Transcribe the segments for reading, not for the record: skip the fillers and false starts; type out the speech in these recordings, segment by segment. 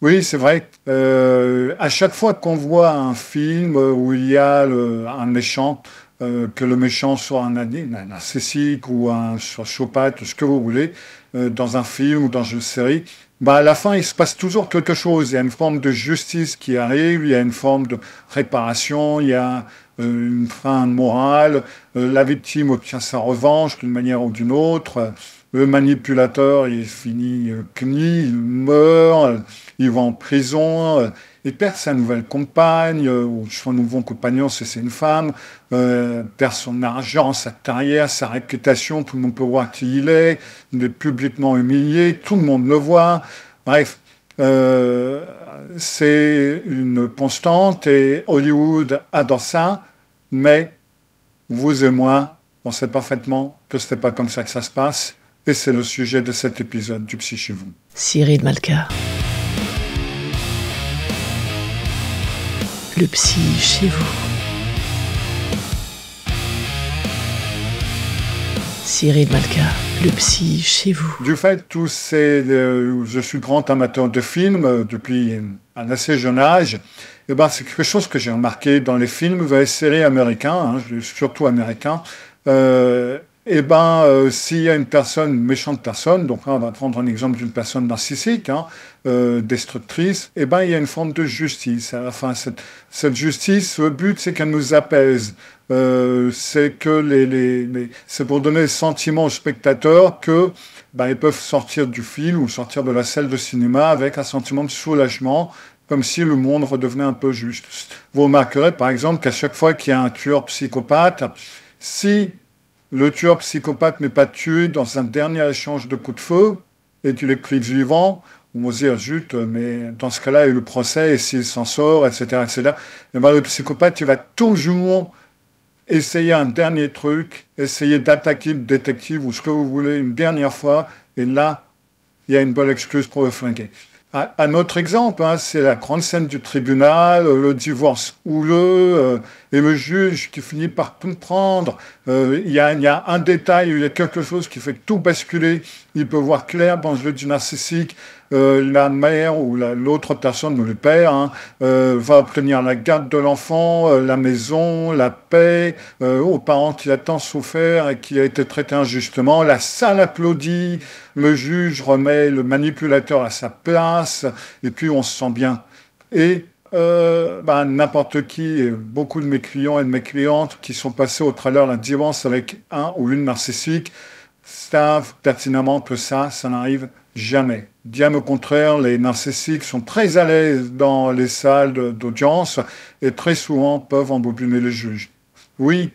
Oui, c'est vrai. À chaque fois qu'on voit un film où il y a un méchant, que le méchant soit un narcissique ou un sociopathe, ce que vous voulez, dans un film ou dans une série, bah à la fin, il se passe toujours quelque chose. Il y a une forme de justice qui arrive, il y a une forme de réparation, il y a une fin morale. La victime obtient sa revanche d'une manière ou d'une autre. Le manipulateur, il finit CNI, il meurt, il va en prison, il perd sa nouvelle compagne, ou son nouveau compagnon, c'est une femme, perd son argent, sa carrière, sa réputation, tout le monde peut voir qui il est publiquement humilié, tout le monde le voit. Bref, euh, c'est une constante et Hollywood adore ça, mais vous et moi, on sait parfaitement que ce n'est pas comme ça que ça se passe. Et c'est le sujet de cet épisode du Psy chez vous. Cyril Malka. Le psy chez vous. Cyril Malka, le psy chez vous. Du fait, je suis grand amateur de films depuis un assez jeune âge. Et ben, c'est quelque chose que j'ai remarqué dans les films et séries américains, surtout américains. S'il y a une méchante personne, donc là, on va prendre un exemple d'une personne narcissique, destructrice, il y a une forme de justice. À la fin, cette justice, le but, c'est qu'elle nous apaise. C'est que c'est pour donner le sentiment aux spectateurs que ils peuvent sortir du film ou sortir de la salle de cinéma avec un sentiment de soulagement, comme si le monde redevenait un peu juste. Vous remarquerez, par exemple, qu'à chaque fois qu'il y a un tueur psychopathe, si le tueur psychopathe n'est pas tué dans un dernier échange de coups de feu, et tu l'écris vivant, on va se dire, zut, mais dans ce cas-là, il y a eu le procès, et s'il s'en sort, etc., etc., le psychopathe, il va toujours essayer un dernier truc, essayer d'attaquer le détective ou ce que vous voulez une dernière fois, et là, il y a une bonne excuse pour le flinguer. Un autre exemple, c'est la grande scène du tribunal, le divorce houleux, et le juge qui finit par comprendre. Il y a un détail, il y a quelque chose qui fait tout basculer. Il peut voir clair dans le jeu du narcissique. La mère ou l'autre personne, le père, va obtenir la garde de l'enfant, la maison, la paix, aux parents qui a tant souffert et qui a été traité injustement. La salle applaudit, le juge remet le manipulateur à sa place, et puis on se sent bien. Et n'importe qui, beaucoup de mes clients et de mes clientes qui sont passés au travers d'un divorce avec un ou une narcissique, savent pertinemment que ça n'arrive jamais. Bien au contraire, les narcissiques sont très à l'aise dans les salles d'audience et très souvent peuvent embobiner les juges. Oui,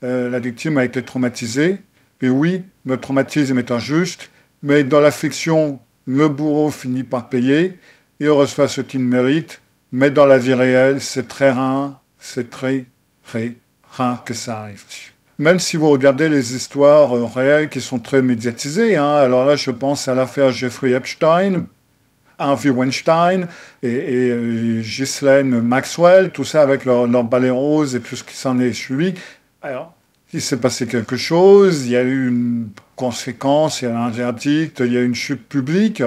la victime a été traumatisée, et oui, le traumatisme est injuste, mais dans la fiction, le bourreau finit par payer, il reçoit ce qu'il mérite, mais dans la vie réelle, c'est très rare, c'est très, très rare que ça arrive. Même si vous regardez les histoires réelles qui sont très médiatisées, alors là, je pense à l'affaire Jeffrey Epstein, Harvey Weinstein et Ghislaine Maxwell, tout ça avec leur balai rose et tout ce qui s'en est suivi. Alors, il s'est passé quelque chose, il y a eu une conséquence, il y a un verdict, il y a une chute publique.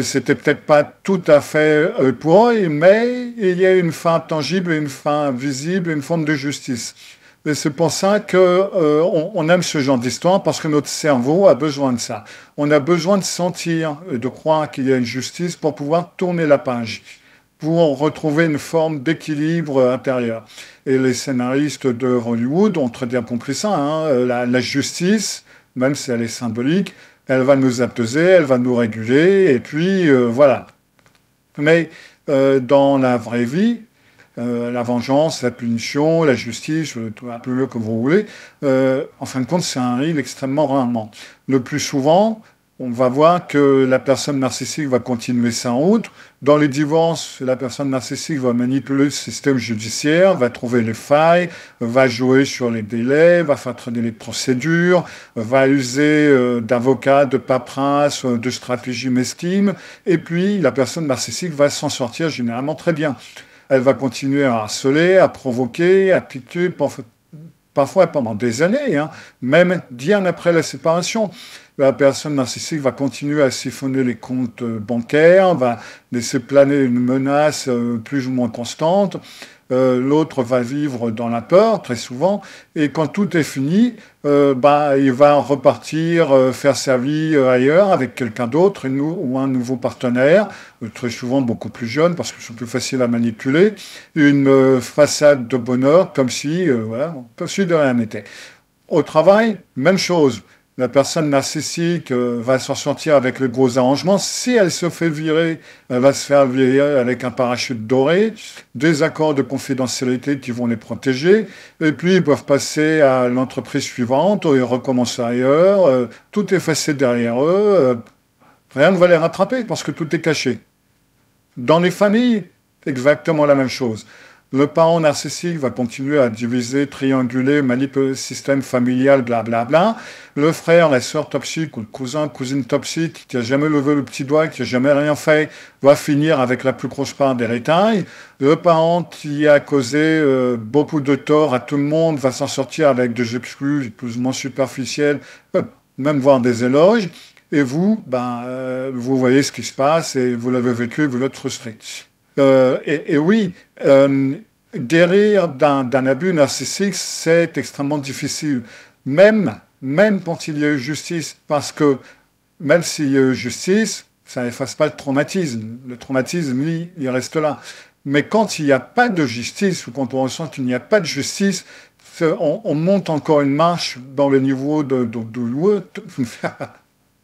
C'était peut-être pas tout à fait pour eux, mais il y a une fin tangible, une fin visible, une forme de justice. Et c'est pour ça qu'on aime ce genre d'histoire, parce que notre cerveau a besoin de ça. On a besoin de sentir, de croire qu'il y a une justice pour pouvoir tourner la page, pour retrouver une forme d'équilibre intérieur. Et les scénaristes de Hollywood ont très bien compris ça. La justice, même si elle est symbolique, elle va nous apaiser, elle va nous réguler, et puis voilà. Mais dans la vraie vie, la vengeance, la punition, la justice, appelez-le comme vous voulez, en fin de compte, ça arrive extrêmement rarement. Le plus souvent, on va voir que la personne narcissique va continuer sa route. Dans les divorces, la personne narcissique va manipuler le système judiciaire, va trouver les failles, va jouer sur les délais, va faire traîner les procédures, va user d'avocats, de paperasse, de stratégies mesquines. Et puis, la personne narcissique va s'en sortir généralement très bien. Elle va continuer à harceler, à provoquer, à piquer parfois pendant des années, hein, même bien après la séparation. La personne narcissique va continuer à siphonner les comptes bancaires, va laisser planer une menace plus ou moins constante. L'autre va vivre dans la peur, très souvent, et quand tout est fini, il va repartir faire sa vie ailleurs avec quelqu'un d'autre ou un nouveau partenaire, très souvent beaucoup plus jeune parce qu'ils sont plus faciles à manipuler, une façade de bonheur comme si, comme si de rien n'était. Au travail, même chose. La personne narcissique va s'en sortir avec les gros arrangements. Si elle se fait virer, elle va se faire virer avec un parachute doré, des accords de confidentialité qui vont les protéger, et puis ils peuvent passer à l'entreprise suivante, ou ils recommencent ailleurs, tout est effacé derrière eux, rien ne va les rattraper parce que tout est caché. Dans les familles, exactement la même chose. Le parent narcissique va continuer à diviser, trianguler, manipuler le système familial, blablabla. Le frère, la sœur toxique ou le cousin, cousine toxique qui n'a jamais levé le petit doigt, qui n'a jamais rien fait, va finir avec la plus grosse part d'héritage. Le parent qui a causé beaucoup de tort à tout le monde va s'en sortir avec des excuses plus ou moins superficielles, même voire des éloges. Et vous, vous voyez ce qui se passe et vous l'avez vécu et vous êtes frustré. Et oui, guérir d'un abus narcissique, c'est extrêmement difficile. Même quand il y a eu justice, parce que même s'il y a eu justice, ça n'efface pas le traumatisme. Le traumatisme, lui, il reste là. Mais quand il n'y a pas de justice, ou quand on ressent qu'il n'y a pas de justice, on monte encore une marche dans le niveau de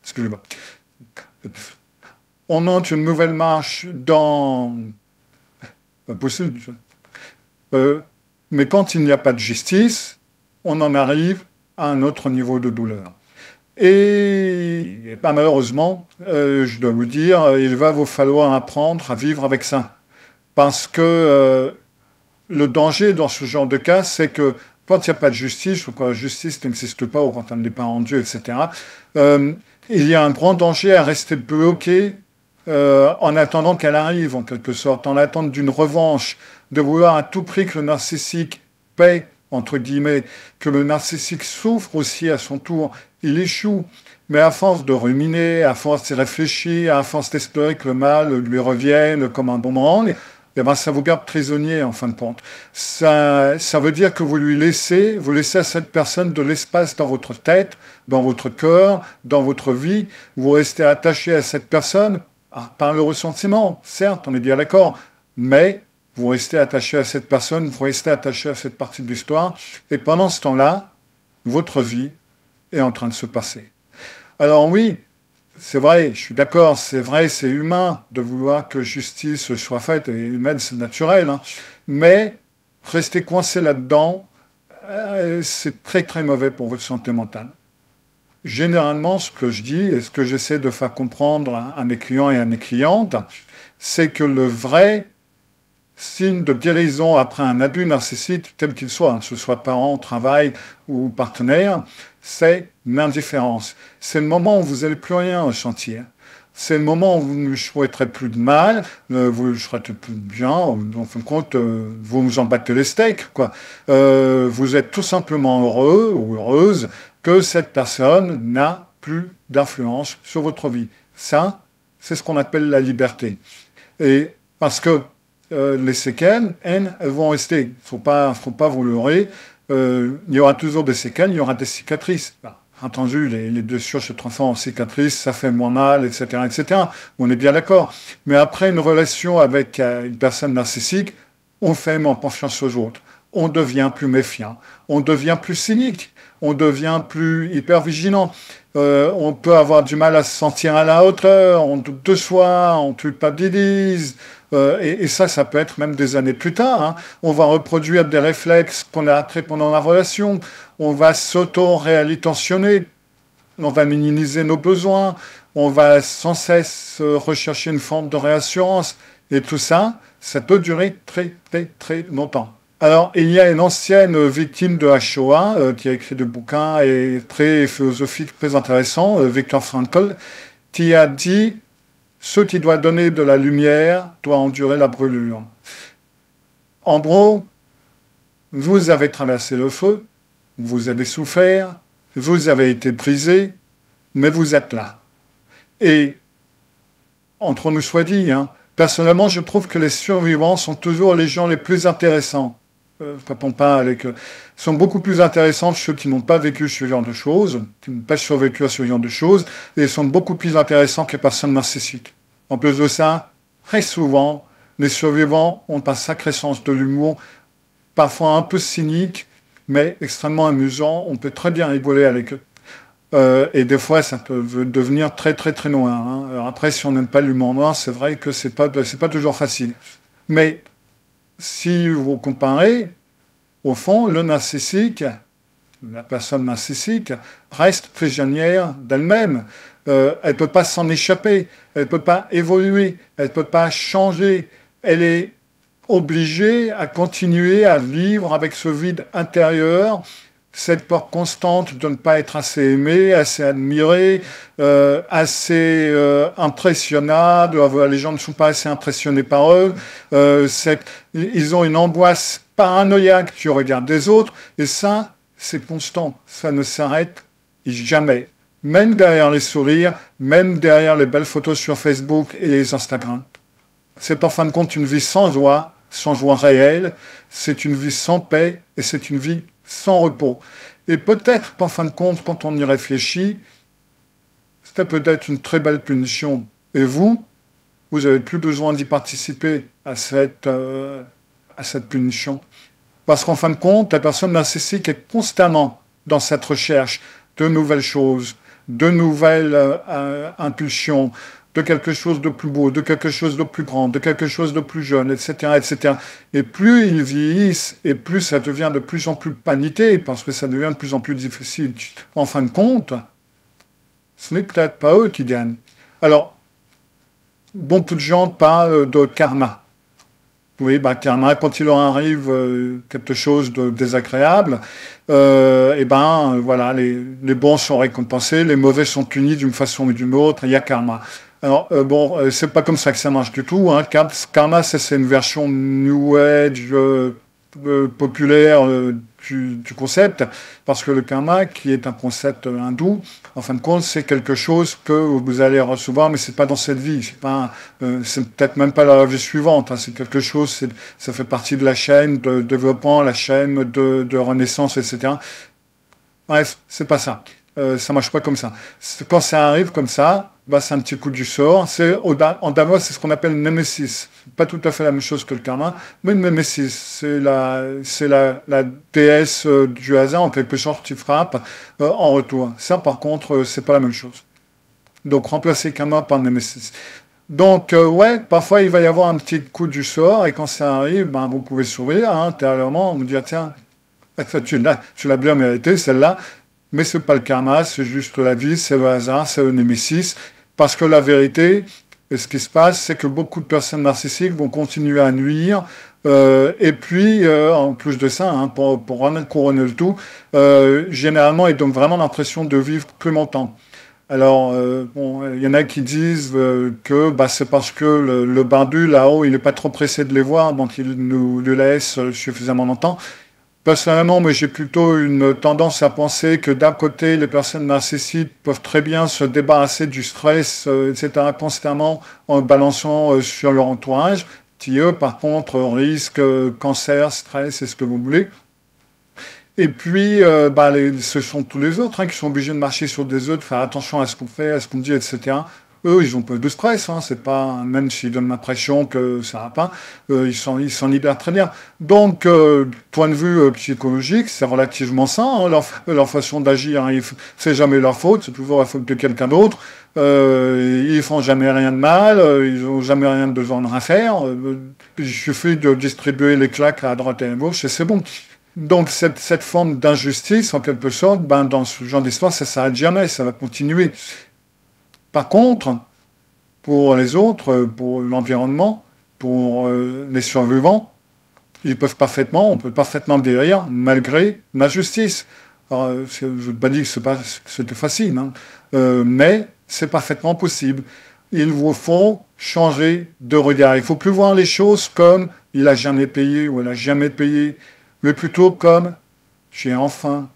excusez-moi. On monte une nouvelle marche dans... Pas possible. Mais quand il n'y a pas de justice, on en arrive à un autre niveau de douleur. Et malheureusement, je dois vous dire, il va vous falloir apprendre à vivre avec ça. Parce que le danger dans ce genre de cas, c'est que quand il n'y a pas de justice, ou quand la justice n'existe pas, ou quand elle n'est pas rendue, etc., il y a un grand danger à rester bloqué en attendant qu'elle arrive, en quelque sorte, en attendant d'une revanche, de vouloir à tout prix que le narcissique paie, entre guillemets, que le narcissique souffre aussi à son tour, il échoue. Mais à force de ruminer, à force de réfléchir, à force d'espérer que le mal lui revienne comme un boomerang, ça vous garde prisonnier en fin de compte. Ça veut dire que vous laissez à cette personne de l'espace dans votre tête, dans votre cœur, dans votre vie. Vous restez attaché à cette personne par le ressentiment, certes, on est bien d'accord, mais vous restez attaché à cette personne, vous restez attaché à cette partie de l'histoire, et pendant ce temps-là, votre vie est en train de se passer. Alors oui, c'est vrai, je suis d'accord, c'est vrai, c'est humain de vouloir que justice soit faite, et humaine, c'est naturel, hein, mais rester coincé là-dedans, c'est très très mauvais pour votre santé mentale. Généralement, ce que je dis et ce que j'essaie de faire comprendre à mes clients et à mes clientes, c'est que le vrai signe de guérison après un abus narcissique, tel qu'il soit, que ce soit parent, travail ou partenaire, c'est l'indifférence. C'est le moment où vous n'allez plus rien ressentir. C'est le moment où vous ne souhaiterez plus de mal, vous ne souhaiterez plus de bien, en fin de compte, vous vous en battez les steaks, quoi. Vous êtes tout simplement heureux ou heureuse que cette personne n'a plus d'influence sur votre vie. Ça, c'est ce qu'on appelle la liberté. Et parce que les séquelles, elles vont rester. Il ne faut pas vous leurrer. Il y aura toujours des séquelles, il y aura des cicatrices. Entendu, les blessures se transforment en cicatrices, ça fait moins mal, etc., etc. On est bien d'accord. Mais après une relation avec une personne narcissique, on fait moins confiance aux autres. On devient plus méfiant. On devient plus cynique. On devient plus hyper vigilant. On peut avoir du mal à se sentir à la hauteur. On doute de soi, on culpabilise. Et ça peut être même des années plus tard. Hein. On va reproduire des réflexes qu'on a appris pendant la relation. On va s'auto-réalitentionner. On va minimiser nos besoins. On va sans cesse rechercher une forme de réassurance. Et tout ça, ça peut durer très, très, très longtemps. Alors, il y a une ancienne victime de la Shoah qui a écrit des bouquins et très philosophiques, très intéressants, Viktor Frankl, qui a dit « Ce qui doit donner de la lumière doit endurer la brûlure ». En gros, vous avez traversé le feu, vous avez souffert, vous avez été brisé, mais vous êtes là. Et, entre nous soit dit, personnellement, je trouve que les survivants sont toujours les gens les plus intéressants. Répond pas avec, sont beaucoup plus intéressants que ceux qui n'ont pas vécu ce genre de choses, qui n'ont pas survécu à ce genre de choses, et sont beaucoup plus intéressants que les personnes narcissiques. En plus de ça, très souvent, les survivants ont un sacré sens de l'humour, parfois un peu cynique, mais extrêmement amusant. On peut très bien rigoler avec eux. Et des fois, ça peut devenir très très très noir. Alors après, si on n'aime pas l'humour noir, c'est vrai que c'est pas toujours facile. Mais si vous comparez, au fond, le narcissique, la personne narcissique, reste prisonnière d'elle-même. Elle ne peut pas s'en échapper, elle ne peut pas évoluer, elle ne peut pas changer. Elle est obligée à continuer à vivre avec ce vide intérieur, cette peur constante de ne pas être assez aimé, assez admiré, assez impressionnable. Les gens ne sont pas assez impressionnés par eux. Ils ont une angoisse paranoïaque du regard des autres. Et ça, c'est constant. Ça ne s'arrête jamais. Même derrière les sourires, même derrière les belles photos sur Facebook et les Instagram. C'est en fin de compte une vie sans joie réelle. C'est une vie sans paix et c'est une vie sans repos. Et peut-être qu'en fin de compte, quand on y réfléchit, c'était peut-être une très belle punition. Et vous n'avez plus besoin d'y participer à cette punition. Parce qu'en fin de compte, la personne narcissique est constamment dans cette recherche de nouvelles choses, de nouvelles impulsions, de quelque chose de plus beau, de quelque chose de plus grand, de quelque chose de plus jeune, etc., etc. Et plus ils vieillissent, et plus ça devient de plus en plus panité, parce que ça devient de plus en plus difficile. En fin de compte, ce n'est peut-être pas eux qui gagnent. Alors, beaucoup de gens parlent de karma. Oui, karma, quand il leur arrive quelque chose de désagréable, voilà, les bons sont récompensés, les mauvais sont punis d'une façon ou d'une autre, il y a karma. Alors, c'est pas comme ça que ça marche du tout. Karma, c'est une version New Age populaire du concept, parce que le karma, qui est un concept hindou, en fin de compte, c'est quelque chose que vous allez recevoir, mais c'est pas dans cette vie. C'est peut-être même pas la vie suivante. C'est quelque chose, ça fait partie de la chaîne de développement, la chaîne de renaissance, etc. Bref, c'est pas ça. Ça marche pas comme ça. Quand ça arrive comme ça, c'est un petit coup du sort. En Davos, c'est ce qu'on appelle une némésis. Pas tout à fait la même chose que le karma, mais une némésis. C'est la déesse du hasard, en quelque sorte, qui frappe en retour. Ça, par contre, c'est pas la même chose. Donc, remplacer karma par némésis. Donc, parfois, il va y avoir un petit coup du sort, et quand ça arrive, vous pouvez sourire, intérieurement, vous dire, tiens, tu l'as bien mérité, celle-là. Mais c'est pas le karma, c'est juste la vie, c'est le hasard, c'est le némésis. Parce que la vérité, et ce qui se passe, c'est que beaucoup de personnes narcissiques vont continuer à nuire. Et puis, en plus de ça, pour couronner le tout, généralement, ils donnent vraiment l'impression de vivre plus longtemps. Alors, il y en a qui disent que c'est parce que le barbu, là-haut, il n'est pas trop pressé de les voir, donc il nous le laisse suffisamment longtemps. Personnellement, mais j'ai plutôt une tendance à penser que d'un côté, les personnes narcissiques peuvent très bien se débarrasser du stress, etc., constamment en balançant sur leur entourage, qui eux, par contre, risquent cancer, stress, et ce que vous voulez. Et puis, ce sont tous les autres qui sont obligés de marcher sur des œufs, de faire attention à ce qu'on fait, à ce qu'on dit, etc. Eux, ils ont peu de stress, c'est pas, même s'ils donnent l'impression que ça va pas, ils s'en libèrent très bien. Donc, point de vue psychologique, c'est relativement sain, leur façon d'agir, c'est jamais leur faute, c'est toujours la faute de quelqu'un d'autre. Ils font jamais rien de mal, ils ont jamais rien de besoin à faire. Il suffit de distribuer les claques à droite et à gauche et c'est bon. Donc, cette forme d'injustice, en quelque sorte, dans ce genre d'histoire, ça s'arrête jamais, ça va continuer. Par contre, pour les autres, pour l'environnement, pour les survivants, on peut parfaitement guérir malgré l'injustice. Alors, je ne veux pas dire que c'était facile, mais c'est parfaitement possible. Il vous faut changer de regard. Il ne faut plus voir les choses comme il n'a jamais payé ou elle n'a jamais payé, mais plutôt comme j'ai enfin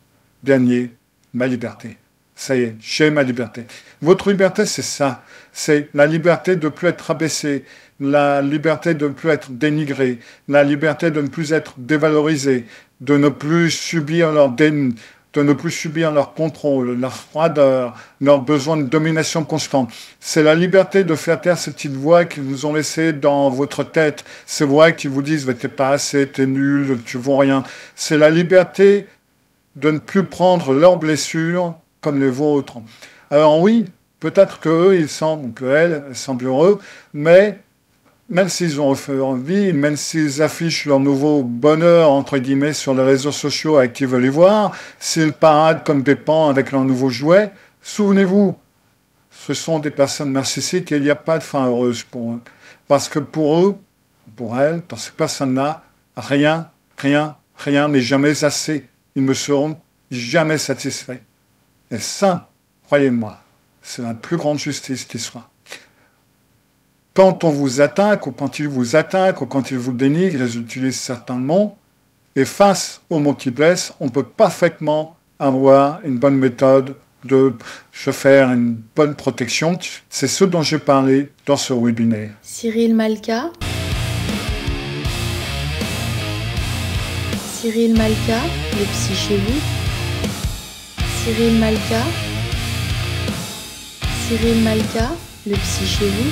gagné ma liberté. Ça y est, j'ai ma liberté. Votre liberté, c'est ça. C'est la liberté de ne plus être abaissé, la liberté de ne plus être dénigré, la liberté de ne plus être dévalorisé, de ne plus subir de ne plus subir leur contrôle, leur froideur, leur besoin de domination constante. C'est la liberté de faire taire ces petites voix qui vous ont laissé dans votre tête, ces voix qui vous disent « t'es pas assez, t'es nul, tu vaux rien ». C'est la liberté de ne plus prendre leurs blessures comme les vôtres. Alors oui, peut-être qu'eux, ils semblent, qu'elles semblent heureux, mais même s'ils ont envie, même s'ils affichent leur nouveau bonheur, entre guillemets, sur les réseaux sociaux avec qui veulent les voir, s'ils paradent comme des pans avec leurs nouveaux jouets, souvenez-vous, ce sont des personnes narcissiques et il n'y a pas de fin heureuse pour eux. Parce que pour eux, pour elles, pour ces personnes-là, rien n'est jamais assez. Ils ne seront jamais satisfaits. Et ça, croyez-moi, c'est la plus grande justice qui soit. Quand on vous attaque, ou quand ils vous attaquent, ou quand ils vous dénigrent, ils utilisent certains mots, et face aux mots qui blessent, on peut parfaitement avoir une bonne méthode de se faire une bonne protection. C'est ce dont j'ai parlé dans ce webinaire. Cyril Malka. Cyril Malka, le psy chez vous. Cyril Malka. Cyril Malka, le psy chez vous.